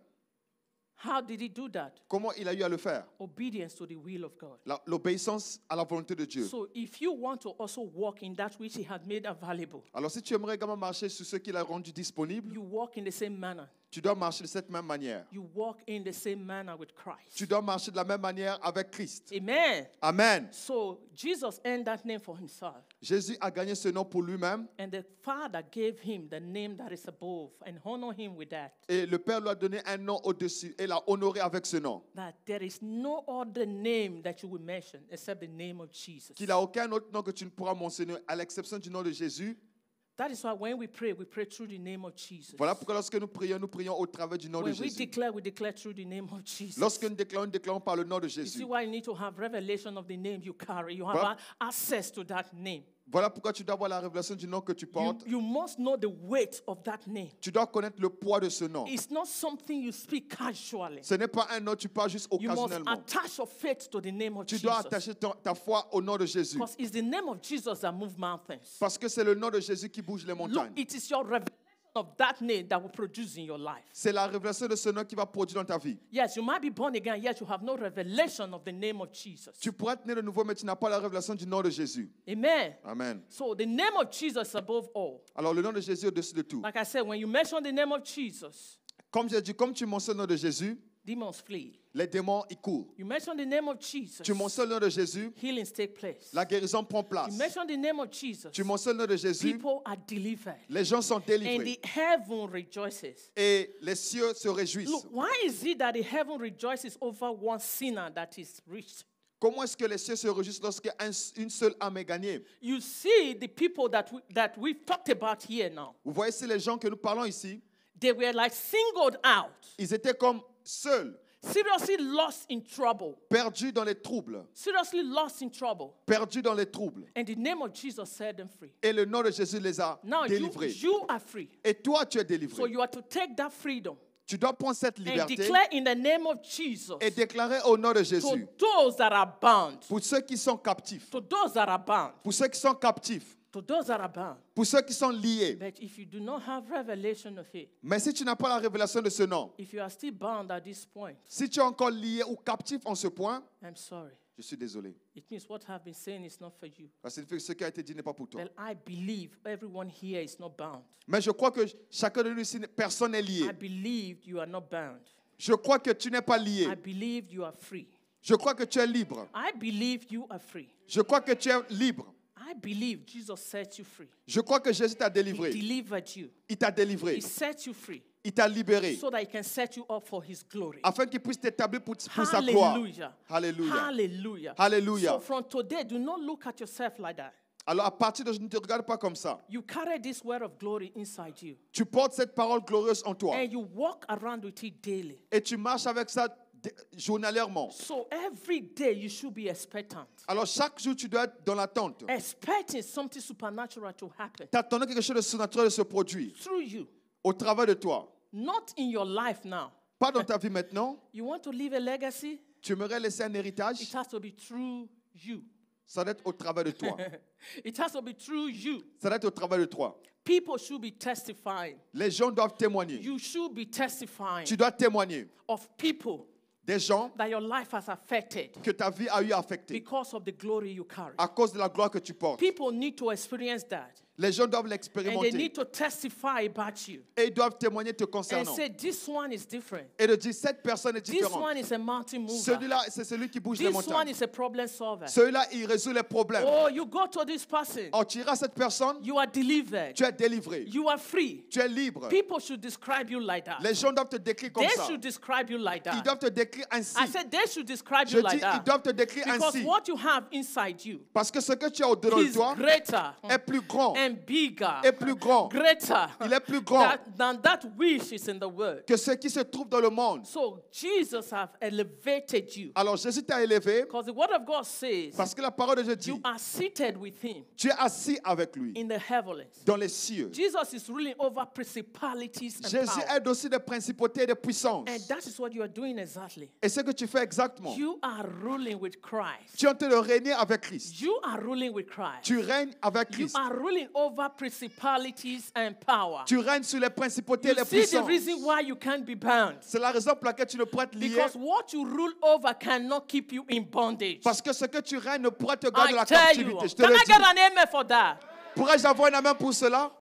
How did he do that? Comment il a eu à le faire? Obedience to the will of God. L'obéissance à la volonté de Dieu. So if you want to also walk in that which he had made available, Alors si tu aimerais également marcher sur ce qu'il a rendu disponible, you walk in the same manner. tu dois marcher de cette même manière. You walk in the same manner with Christ. Tu dois marcher de la même manière avec Christ. Amen. Amen. So Jesus earned that name for himself. Jésus a gagné ce nom pour lui-même And the Father gave him the name that is above and honored him with that. et le Père lui a donné un nom au-dessus et l'a honoré avec ce nom. That there is no other name that you will mention except the name of Jesus. Qu'il n'a aucun autre nom que tu ne pourras mentionner à l'exception du nom de Jésus. That is why when we pray through the name of Jesus. Voilà pourquoi lorsque nous prions au travers du nom de When we Jésus. declare through the name of Jesus. Lorsque nous déclarons par le nom de You see Jésus. why you need to have revelation of the name you carry. You have Voilà. access to that name. Voilà pourquoi tu dois avoir la révélation du nom que tu portes. You must know the weight of that name. Tu dois connaître le poids de ce nom. It's not something you speak casually. Ce n'est pas un nom, tu parles juste You must occasionnellement. attach your faith to the name of Tu Jesus. dois attacher ta foi au nom de Jésus. Because it's the name of Jesus that moves mountains. Parce que c'est le nom de Jésus qui bouge les Look, montagnes. it is your revelation of that name that will produce in your life. C'est la révélation de ce nom qui va produire dans ta vie. Yes, you might be born again, yet you have no revelation of the name of Jesus. Tu pourrais être né de nouveau, mais tu n'as pas la révélation du nom de Jésus. Amen. Amen. So the name of Jesus above all. Alors le nom de Jésus est au-dessus de tout. Like I said, when you mention the name of Jesus, Comme j'ai dit, comme tu mentionnes le nom de Jésus, demons flee. les démons y courent. You mention the name of Jesus, Tu mentionnes le nom de Jésus, healings take place. la guérison prend place. You mention the name of Jesus, Tu mentionnes le nom de Jésus, people are delivered. les gens sont And délivrés. the heaven rejoices. Et les cieux se réjouissent. Look, why is it that the heaven rejoices over one sinner that is reached? Comment est-ce que les cieux se réjouissent lorsque une seule âme est gagnée? You see the people that we've talked about here now. Vous voyez ici les gens que nous parlons ici, They were like singled out, ils étaient comme seuls, seriously lost in trouble, perdus dans les troubles, seriously lost in trouble. perdus dans les troubles. And the name of Jesus set them free. Et le nom de Jésus les a Now délivrés. you are free. Et toi, tu es So délivré. you are to take that freedom Tu dois prendre cette and liberté declare in the name of Jesus et déclarer au nom de to Jésus. those that are bound, Pour ceux qui sont captifs, to those that are bound, pour ceux qui sont captifs, to those that are bound. pour ceux qui sont liés. But if you do not have revelation of it, Mais si tu n'as pas la révélation de ce nom, if you are still bound at this point, si tu es encore lié ou captif en ce point, I'm sorry. je suis désolé. It means what I've been saying is not for you. Ça signifie que ce qui a été dit n'est pas pour toi. Well, I believe everyone here is not bound. Mais je crois que chacun de nous ici, personne n'est lié. I believe you are not bound. Je crois que tu n'es pas I lié. believe you are free. Je crois que tu es libre. I believe you are free. Je crois que tu es libre. I believe Jesus set you free. Je crois que Jésus t'a He délivré. delivered you. Il t'a délivré. He set you free Il t'a libéré. so that he can set you up for his glory. Afin qu'il puisse t'établir pour sa gloire. Hallelujah. Alléluia. Hallelujah. Alléluia. So from today, do not look at yourself like that. Alors à partir de je ne te regarde pas comme ça. You carry this word of glory inside you. Tu portes cette parole glorieuse en toi. And you walk around with it daily. Et tu marches avec ça journalièrement. So every day you should be expectant. Alors chaque jour, tu dois être dans l'attente. Expecting something supernatural to happen T'attendais que quelque chose de surnaturel se produise through you. au travers de toi. Not in your life now. Pas dans ta vie maintenant. You want to leave a legacy? Tu aimerais laisser un héritage. It has to be through you. Ça doit être au travers de toi. It has to be through you. Ça doit être au travers de toi. People should be testifying. Les gens doivent témoigner. You should be testifying Tu dois témoigner of people des gens that your life has affected que ta vie a eu affecté because of the glory you carry. à cause de la gloire que tu portes. People need to experience that. Les gens doivent And they l'expérimenter need to testify about you et ils doivent témoigner te and concernant. say, this one is different. Et de dire, cette personne est This différente. one is a mountain mover. Celui-là, c'est celui qui bouge les This one montagnes. is a problem solver. Celui-là, il résout les problèmes. Oh, you go to this person. Oh, tu iras à cette personne, You are delivered. tu es délivré. You are free. Tu es libre. People should describe you like that. Les gens doivent te décrire comme They ça. should describe you like Ils that. doivent te décrire ainsi. I said they should describe Je you dis, like ils that. doivent te décrire Because ainsi. what you have inside you Parce que ce que tu as au-dedans de is toi greater est plus grand. and bigger. Est plus grand. Greater Il est plus grand than that which is in the word. que ce qui se trouve dans le monde. So Jesus have elevated you. Alors Jésus t'a élevé Because the word of God says parce que la parole de Dieu dit, you are seated with him tu es assis avec lui in the heavens. dans les cieux. Jesus is ruling over principalities and Jésus power. aide aussi des principautés et des puissances. And that is what you are doing exactly. Et ce que tu fais exactement, You are ruling with Christ. tu es en train de régner avec Christ. You are ruling with Christ. Tu règnes avec You Christ. are ruling over principalities and power. Tu règnes sur les principautés et You les see the puissances. reason why you can't be bound. C'est la raison pour laquelle tu ne pourras être lié. Because what you rule over cannot keep you in bondage. Parce que ce que tu règnes ne pourra te garder I la tell you. captivité. Je te Can le I dis. get an amen for that? Pourrais-je avoir une main pour cela?